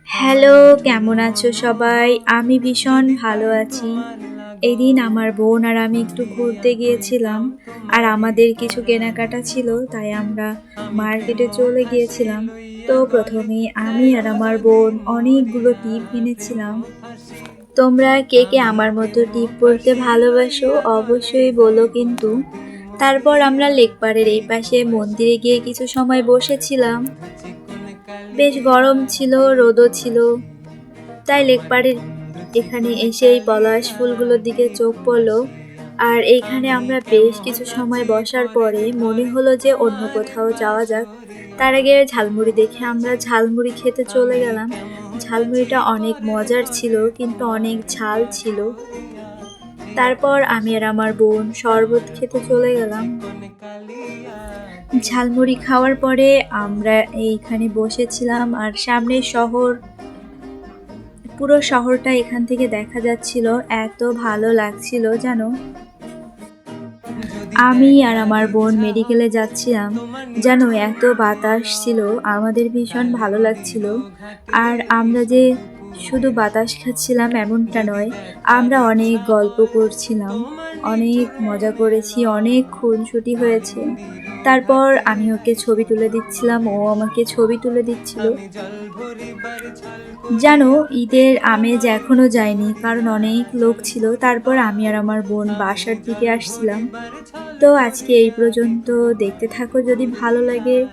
Hello, কেমন আছো সবাই? আমি ভীষণ ভালো আছি। এদিন আমার বোন আর আমি একটু ঘুরতে গিয়েছিলাম। আর আমাদের কিছু কেনাকাটা ছিল, তাই আমরা মার্কেটে চলে গিয়েছিলাম। তো প্রথমেই আমি আর আমার বোন অনেকগুলো টিপ কিনেছিলাম। তোমরা কে কে আমার মতো টিপ পরতে ভালোবাসো অবশ্যই বলো কিন্তু। তারপর আমরা লেকপাড়ের এই পাশে মন্দিরে গিয়ে কিছু সময় বসেছিলাম। বেশ গরম ছিল, রোদও ছিল, তাই লেকপাড়ের এখানে এসে এই পলাশ ফুলগুলোর দিকে চোখ পড়লো। আর এইখানে আমরা বেশ কিছু সময় বসার পরে মনে হলো যে অন্য কোথাও যাওয়া যাক। তার আগে ঝালমুড়ি দেখে আমরা ঝালমুড়ি খেতে চলে গেলাম। ঝালমুড়িটা অনেক মজার ছিল, কিন্তু অনেক ঝাল ছিল। তারপর আমি আর আমার বোন শরবত খেতে চলে গেলাম। ঝালমুড়ি খাওয়ার পরে আমরা এইখানে বসেছিলাম, আর সামনে শহর, পুরো শহরটা এখান থেকে দেখা যাচ্ছিল। এত ভালো লাগছিল জানো। আমি আর আমার বোন মেডিকেলে যাচ্ছিলাম, জানো এত বাতাস ছিল, আমাদের ভীষণ ভালো লাগছিল। আর আমরা যে শুধু বাতাস খাচ্ছিলাম এমনটা নয়, আমরা অনেক গল্প করছিলাম, অনেক মজা করেছি, অনেক খুনসুটি হয়েছে। তারপর আমি ওকে ছবি তুলে দিচ্ছিলাম, ও আমাকে ছবি তুলে দিচ্ছিল। জানো, ঈদের আমেজ এখনো যায়নি, কারণ অনেক লোক ছিল। তারপর আমি আর আমার বোন বাসার দিকে আসছিলাম। তো আজকে এই পর্যন্ত, দেখতে থাকো, যদি ভালো লাগে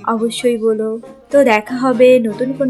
অবশ্যই বলো। তো দেখা হবে নতুন কোনো